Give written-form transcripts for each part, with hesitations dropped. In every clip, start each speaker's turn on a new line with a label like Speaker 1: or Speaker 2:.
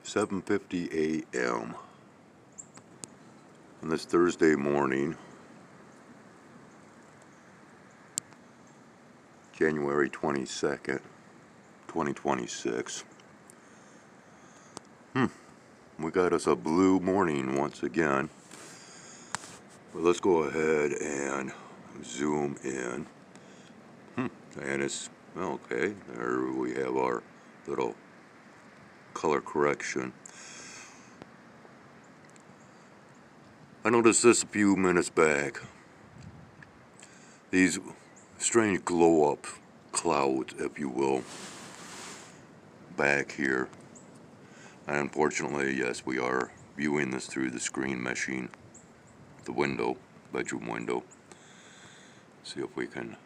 Speaker 1: 7:50 a.m. on this Thursday morning, January 22nd, 2026. We got us a blue morning once again. But let's go ahead and zoom in. And it's, okay, there we have our little color correction. I noticed this a few minutes back. These strange glow-up clouds, if you will, back here. And unfortunately, yes, we are viewing this through the screen meshing the window, bedroom window. See if we can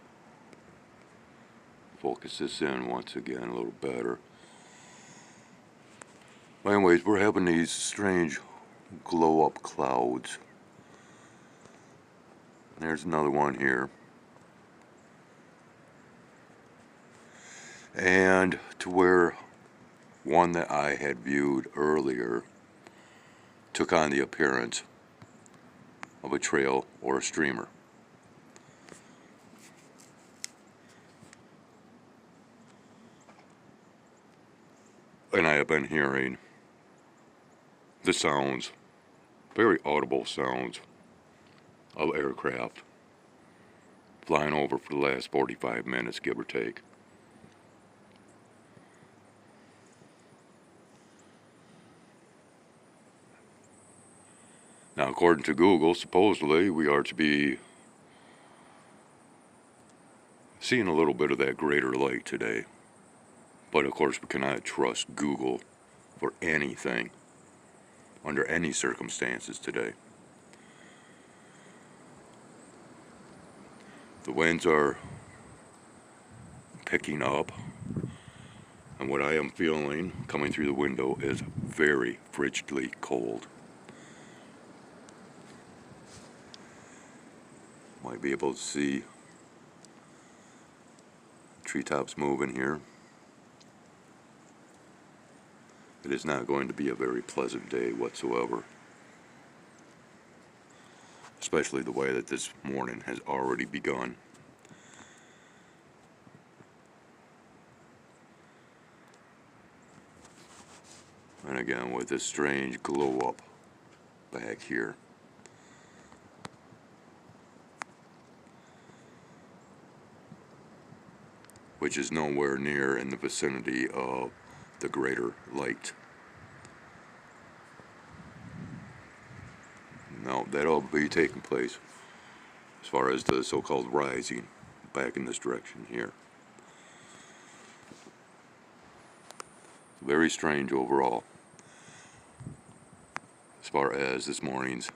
Speaker 1: focus this in once again a little better. Anyways, we're having these strange glow-up clouds. There's another one here. And to where one that I had viewed earlier took on the appearance of a trail or a streamer. And I have been hearing the sounds, very audible sounds, of aircraft flying over for the last 45 minutes, give or take. Now, according to Google, supposedly we are to be seeing a little bit of that greater light today. But of course, we cannot trust Google for anything under any circumstances today. The winds are picking up, and what I am feeling coming through the window is very frigidly cold. Might be able to see treetops moving here. It is not going to be a very pleasant day whatsoever. Especially the way that this morning has already begun. And again with this strange glow up back here. Which is nowhere near in the vicinity of the greater light. Now that'll be taking place as far as the so-called rising back in this direction here. Very strange overall as far as this morning's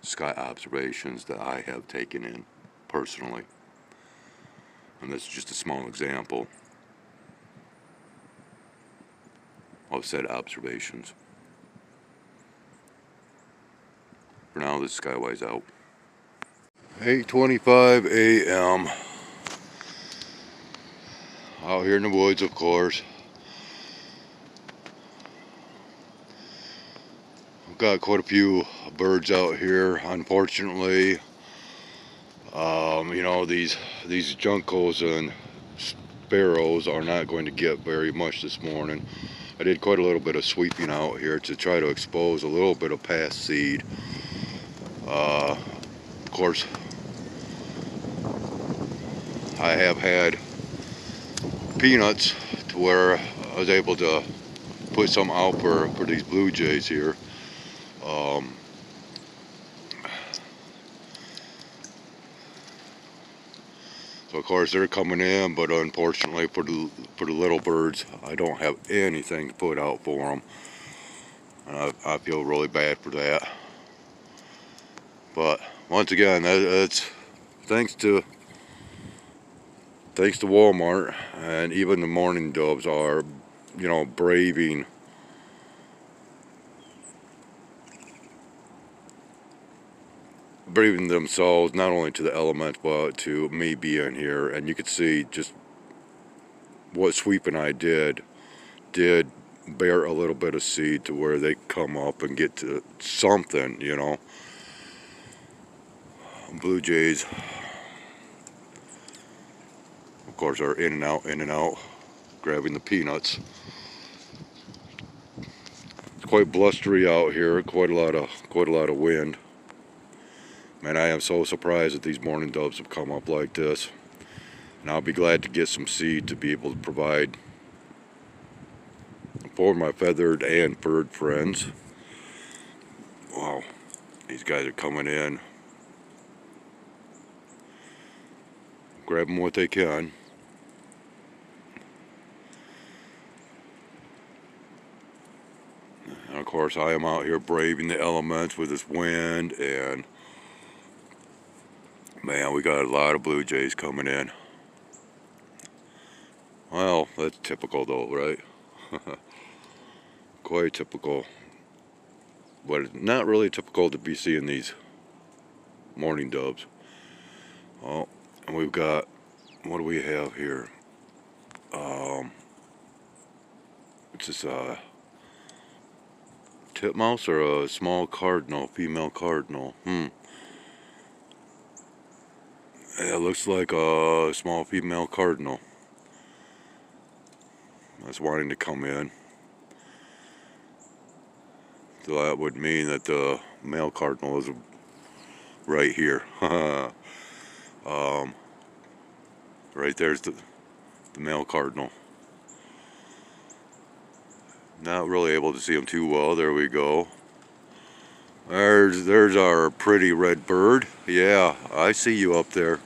Speaker 1: sky observations that I have taken in personally. And this is just a small example of said observations. For now, this is Skywise out. 8:25 a.m. Out here in the woods, of course. I've got quite a few birds out here, unfortunately. You know, these juncos and sparrows are not going to get very much this morning. I did quite a little bit of sweeping out here to try to expose a little bit of past seed. Of course, I have had peanuts to where I was able to put some out for these blue jays here. So of course they're coming in, but unfortunately for the little birds, I don't have anything to put out for them, and I feel really bad for that. But once again, that's thanks to Walmart, and even the mourning doves are, you know, braving themselves, not only to the elements, but to me being here. And you could see just what sweeping I did bear a little bit of seed to where they come up and get to something, you know. Blue jays, of course, are in and out, grabbing the peanuts. It's quite blustery out here, quite a lot of wind. Man, I am so surprised that these mourning doves have come up like this. And I'll be glad to get some seed to be able to provide for my feathered and furred friends. Wow, these guys are coming in. Grab them what they can. And of course, I am out here braving the elements with this wind, and man, we got a lot of blue jays coming in. Well, that's typical though, right? Quite typical. But it's not really typical to be seeing these mourning doves. Oh, and we've got, what do we have here? It's this titmouse or a small cardinal, female cardinal. Yeah, it looks like a small female cardinal that's wanting to come in. So that would mean that the male cardinal is right here. Right there's the male cardinal. Not really able to see him too well. There we go. There's our pretty red bird. Yeah, I see you up there.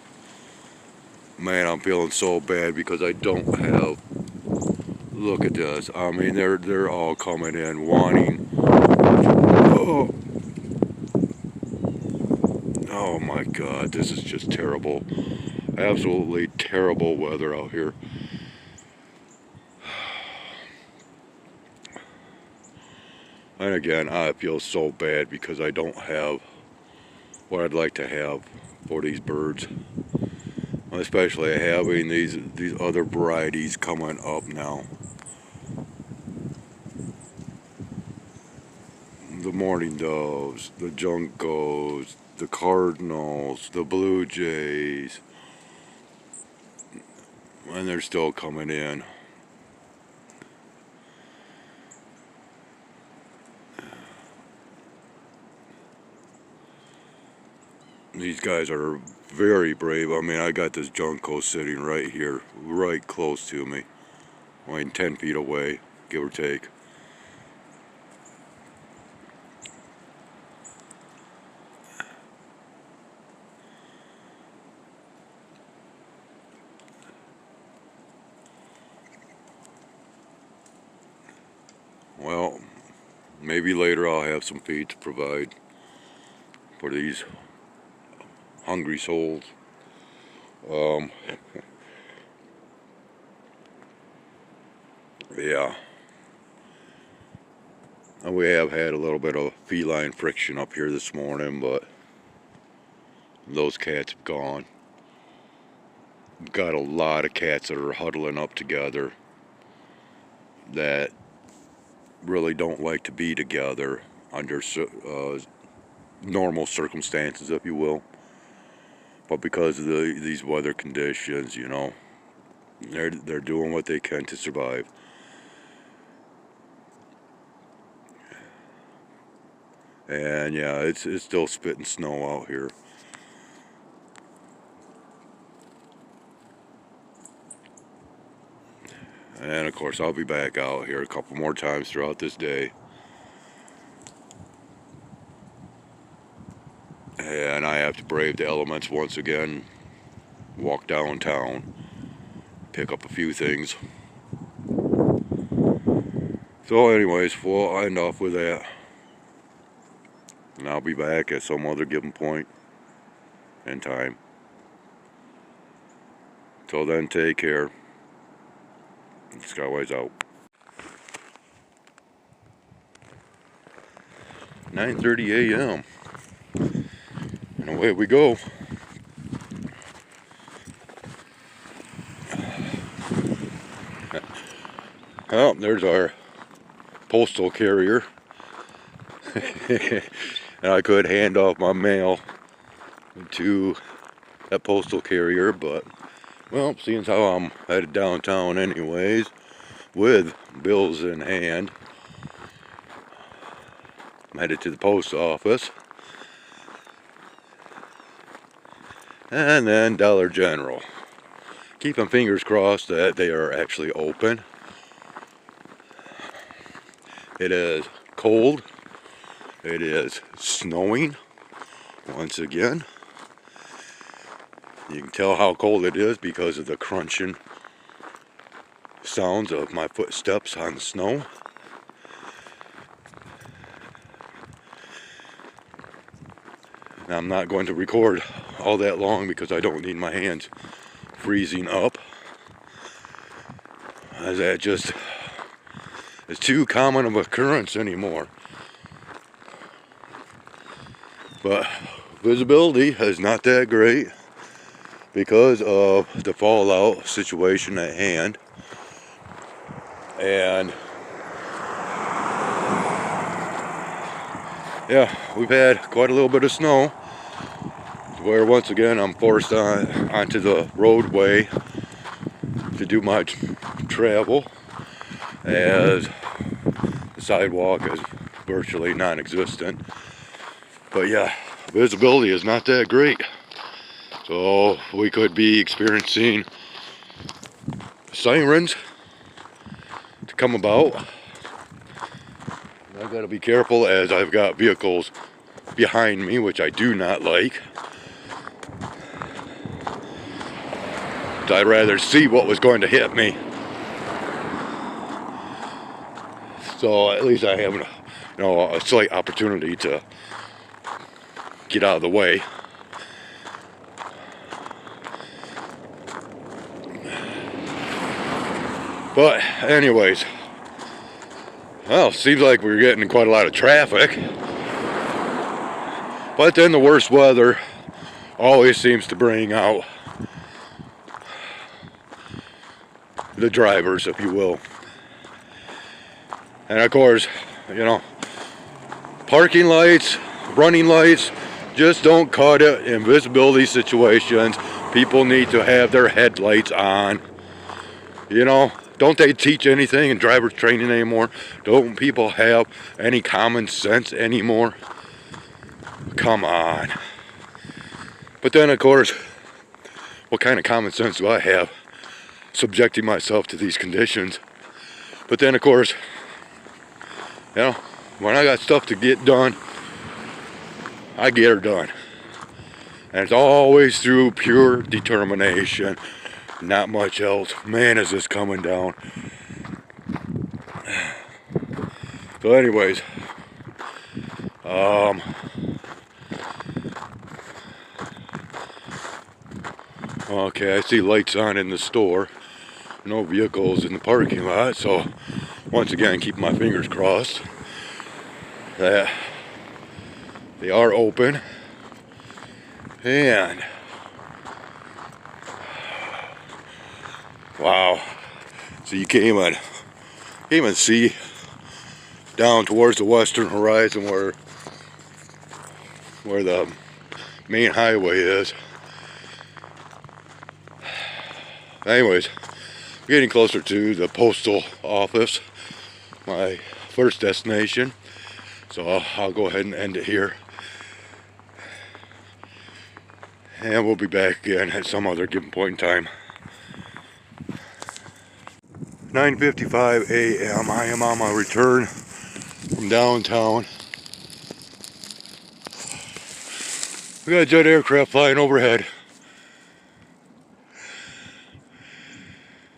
Speaker 1: Man, I'm feeling so bad because I don't have. Look at this. I mean, they're all coming in wanting. Oh. Oh my God, this is just terrible. Absolutely terrible weather out here. And again, I feel so bad because I don't have what I'd like to have for these birds. Especially having these other varieties coming up now. The mourning doves, the juncos, the cardinals, the blue jays. And they're still coming in. These guys are very brave. I mean, I got this junco sitting right here, right close to me. Only 10 feet away, give or take. Well, maybe later I'll have some feed to provide for these hungry souls. Yeah. And we have had a little bit of feline friction up here this morning, but those cats have gone. We've got a lot of cats that are huddling up together that really don't like to be together under normal circumstances, if you will. But because of these weather conditions, you know, they're doing what they can to survive. And yeah, it's still spitting snow out here. And of course, I'll be back out here a couple more times throughout this day. And I have to brave the elements once again, walk downtown, pick up a few things. So anyways, we'll end off with that. And I'll be back at some other given point in time. Till then, take care. Skywise out. 9:30 a.m. and away we go. Oh, there's our postal carrier. And I could hand off my mail to that postal carrier, but well, seeing as how I'm headed downtown anyways with bills in hand, I'm headed to the post office and then Dollar General. Keeping fingers crossed that they are actually open. It is cold. It is snowing once again. You can tell how cold it is because of the crunching sounds of my footsteps on the snow. Now, I'm not going to record all that long because I don't need my hands freezing up, as that just is too common of occurrence anymore. But visibility is not that great because of the fallout situation at hand. And yeah, we've had quite a little bit of snow, where once again I'm forced onto the roadway to do my travel, as the sidewalk is virtually non-existent. But yeah, visibility is not that great, so we could be experiencing sirens to come about. I've got to be careful as I've got vehicles behind me, which I do not like. I'd rather see what was going to hit me, so at least I have a slight opportunity to get out of the way. But anyways, well, seems like we're getting quite a lot of traffic. But then the worst weather always seems to bring out the drivers, if you will. And of course, parking lights, running lights, just don't cut it in visibility situations. People need to have their headlights on. Don't they teach anything in driver's training anymore? Don't people have any common sense anymore? Come on. But then, of course, what kind of common sense do I have subjecting myself to these conditions? But then, of course, when I got stuff to get done, I get her done. And it's always through pure determination. Not much else. Man, is this coming down. So anyways, okay, I see lights on in the store. No vehicles in the parking lot, so once again, keep my fingers crossed that they are open. And wow, so you can't even see down towards the western horizon where the main highway is. Anyways, getting closer to the postal office, my first destination, so I'll go ahead and end it here, and we'll be back again at some other given point in time. 9:55 a.m. I am on my return from downtown. We got a jet aircraft flying overhead,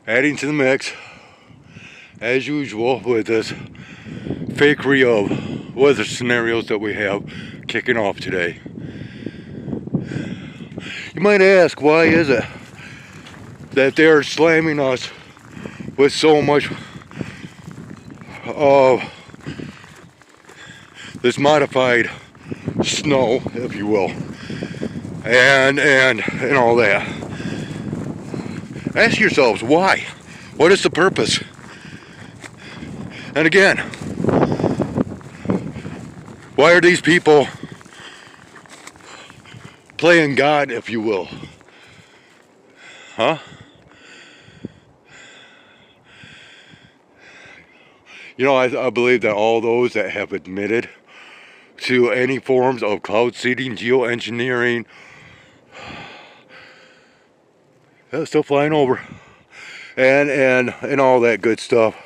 Speaker 1: adding to the mix as usual with this fakery of weather scenarios that we have kicking off today. You might ask, why is it that they're slamming us with so much of this modified snow, if you will, and all that? Ask yourselves why. What is the purpose? And again, Why are these people playing God, if you will? Huh? You know, I believe that all those that have admitted to any forms of cloud seeding, geoengineering, still flying over, and all that good stuff,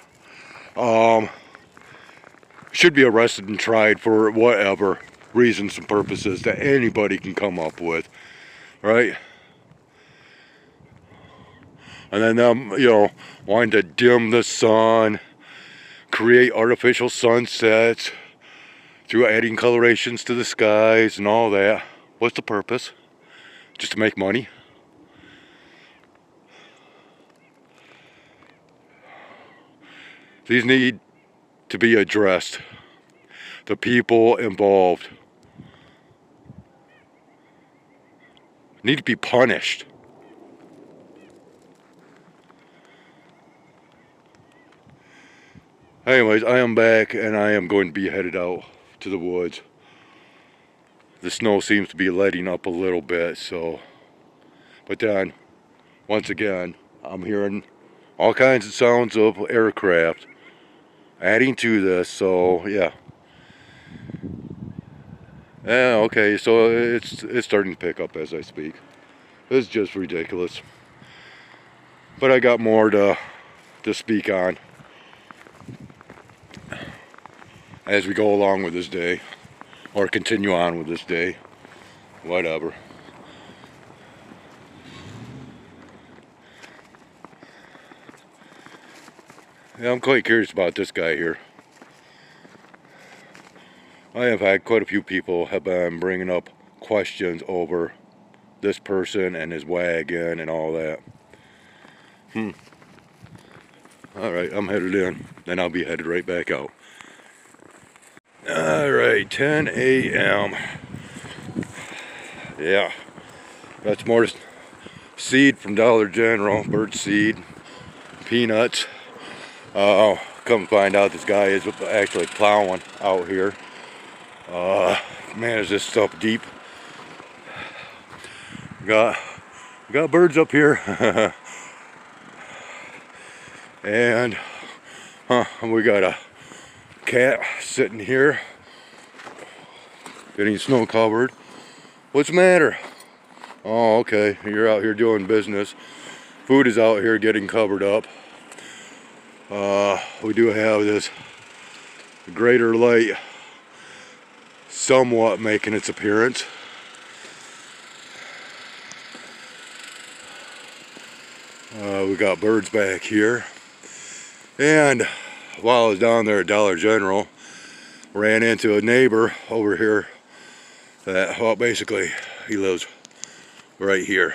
Speaker 1: should be arrested and tried for whatever reasons and purposes that anybody can come up with, right? And then them, you know, wanting to dim the sun, create artificial sunsets through adding colorations to the skies and all that. What's the purpose? Just to make money? These need to be addressed. The people involved need to be punished. Anyways, I am back and I am going to be headed out to the woods. The snow seems to be letting up a little bit, so. But then, once again, I'm hearing all kinds of sounds of aircraft adding to this, so yeah. Yeah, okay, so it's starting to pick up as I speak. It's just ridiculous. But I got more to speak on as we go along with this day, or continue on with this day, whatever. Yeah, I'm quite curious about this guy here. I have had quite a few people have been bringing up questions over this person and his wagon and all that. Alright, I'm headed in, then I'll be headed right back out. Alright, 10 a.m. Yeah, got some more seed from Dollar General, bird seed, peanuts. Come find out this guy is actually plowing out here. Man, is this stuff deep. Got birds up here. And we got a cat sitting here getting snow covered. What's the matter? Oh, okay, you're out here doing business. Food is out here getting covered up. We do have this greater light somewhat making its appearance. We got birds back here. And while I was down there at Dollar General, ran into a neighbor over here that, well, basically he lives right here.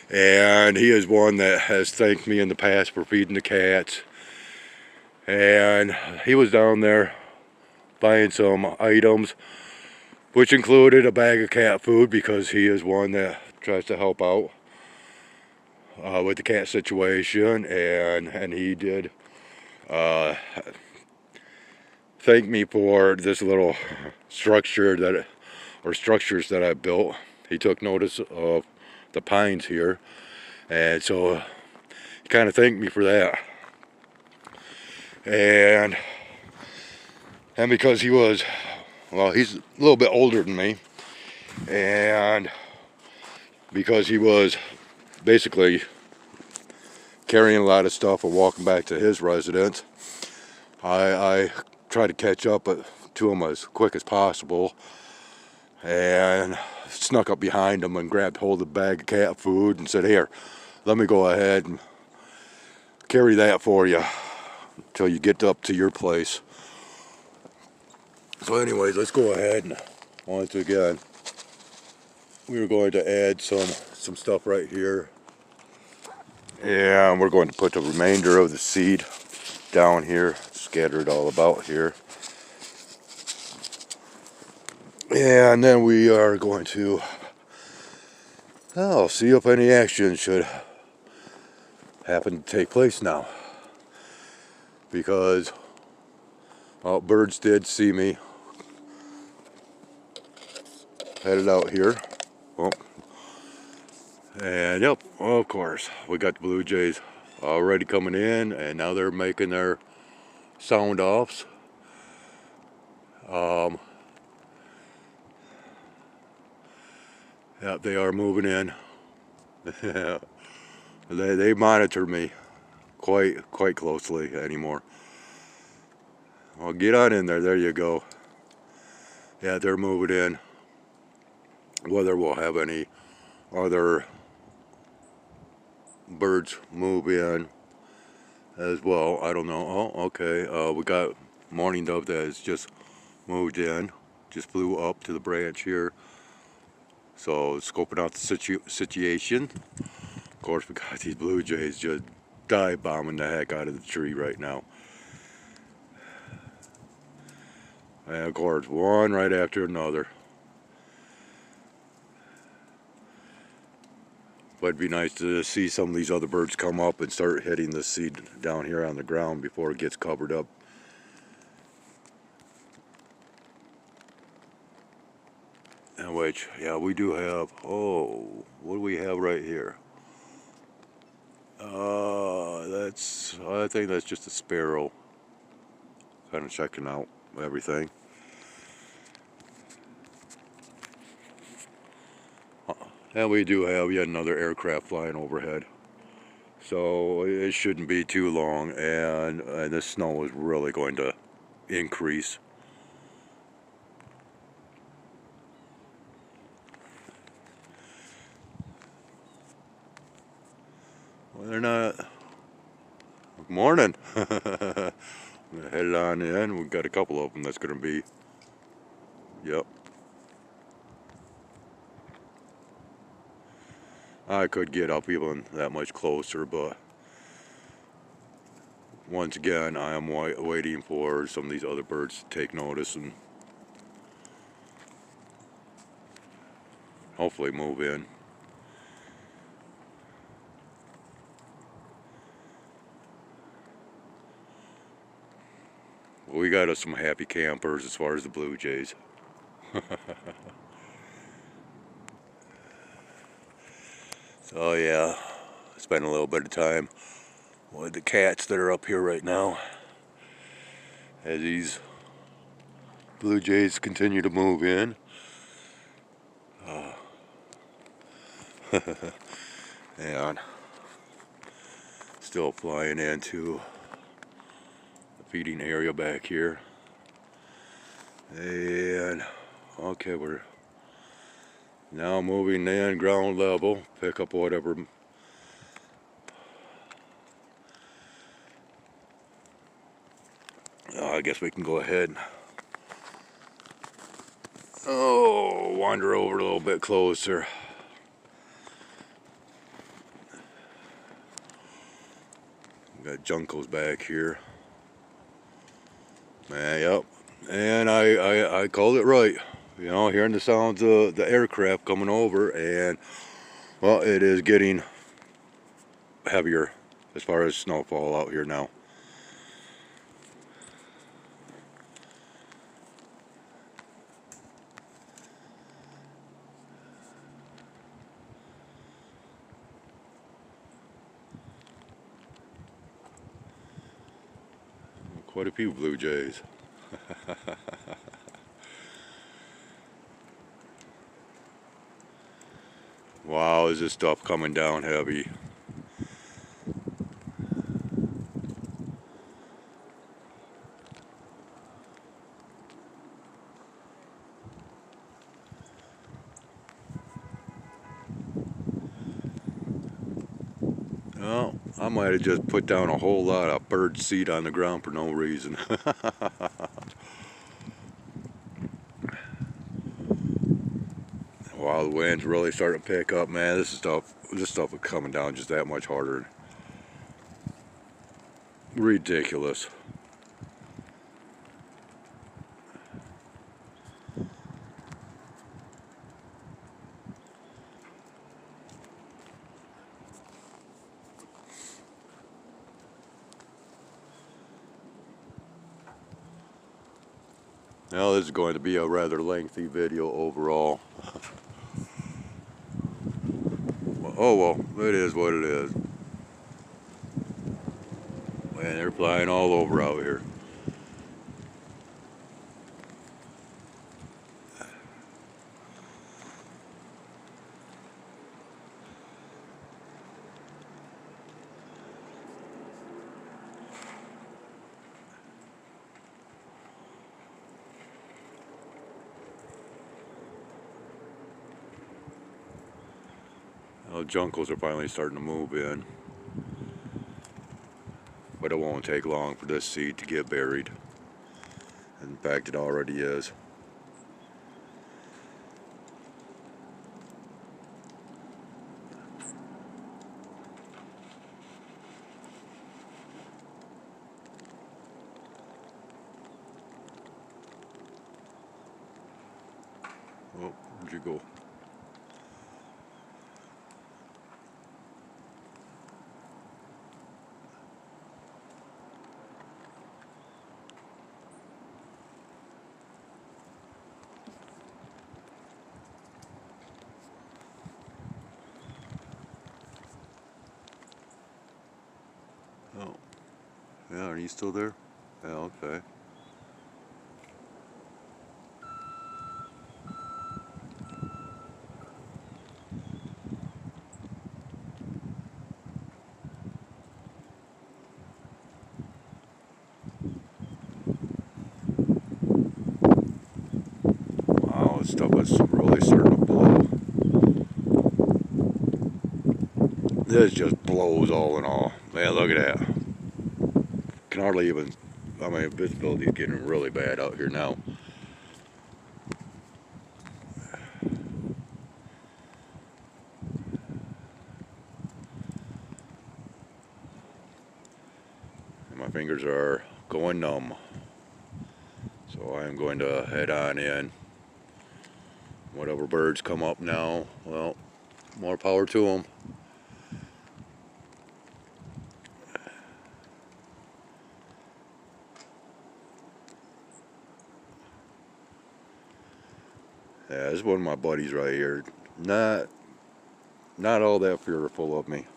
Speaker 1: And he is one that has thanked me in the past for feeding the cats. And he was down there buying some items, which included a bag of cat food, because he is one that tries to help out with the cat situation, and he did thank me for this little structure structures that I built. He took notice of the pines here, and so he kind of thanked me for that. And because he was, well, he's a little bit older than me, and because he was basically carrying a lot of stuff and walking back to his residence, I tried to catch up to him as quick as possible, and snuck up behind him and grabbed hold of the bag of cat food and said, "Here, let me go ahead and carry that for you until you get up to your place." So anyways, let's go ahead and once again, we were going to add some stuff right here. And we're going to put the remainder of the seed down here, scattered all about here. And then we are going to, see if any action should happen to take place now. Because, well, birds did see me headed out here. Oh. And yep, of course, we got the blue jays already coming in, and now they're making their sound offs. Yeah, they are moving in. they monitor me quite closely anymore. Well, get on in there. There you go. Yeah, they're moving in. Whether we'll have any other birds move in as well, I don't know. Oh, okay. We got mourning dove that has just moved in. Just flew up to the branch here. So scoping out the situation. Of course, we got these blue jays just dive bombing the heck out of the tree right now. And of course, one right after another. But it'd be nice to see some of these other birds come up and start hitting the seed down here on the ground before it gets covered up. And which, yeah, we do have, oh, what do we have right here? I think that's just a sparrow. Kind of checking out everything. And we do have yet another aircraft flying overhead. So it shouldn't be too long, and the snow is really going to increase. Well, they're not. Good morning. Headed on in. We've got a couple of them that's going to be. Yep. I could get up even that much closer, but once again, I am waiting for some of these other birds to take notice and hopefully move in. We got us some happy campers as far as the blue jays. So yeah, spend a little bit of time with the cats that are up here right now as these blue jays continue to move in. And still flying into the feeding area back here. And okay, we're now moving in ground level, pick up whatever. I guess we can go ahead and wander over a little bit closer. We got juncos back here. Yep. And I called it right. You know, hearing the sounds of the aircraft coming over, and well, it is getting heavier as far as snowfall out here now. Quite a few blue jays. Wow, is this stuff coming down heavy. Well, I might have just put down a whole lot of bird seed on the ground for no reason. Wow, the wind's really starting to pick up, man. This stuff is coming down just that much harder. Ridiculous. Now this is going to be a rather lengthy video overall. Oh well, it is what it is. Man, they're flying all over out here. Well, juncos are finally starting to move in, but it won't take long for this seed to get buried. In fact, it already is. Oh, where'd you go? Oh, yeah, are you still there? Yeah, okay. Wow, this stuff is really starting to blow. This just blows all in all. Man, look at that. Can hardly even, I mean, visibility is getting really bad out here now. And my fingers are going numb. So I'm going to head on in. Whatever birds come up now, well, more power to them. Yeah, this is one of my buddies right here. Not all that fearful of me,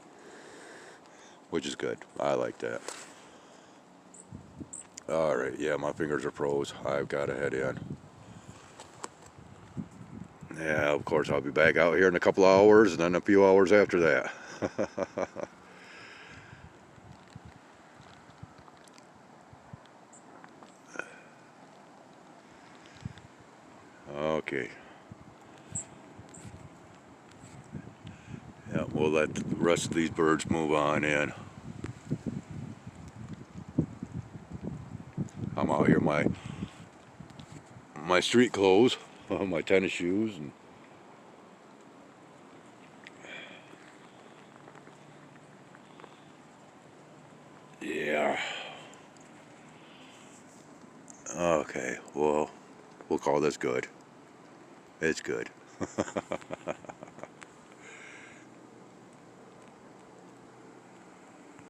Speaker 1: which is good. I like that. Alright, yeah, my fingers are froze. I've got to head in. Yeah, of course, I'll be back out here in a couple of hours, and then a few hours after that. Okay. Yeah, we'll let the rest of these birds move on in. I'm out here in my street clothes, my tennis shoes, and yeah. Okay, well, we'll call this good. It's good.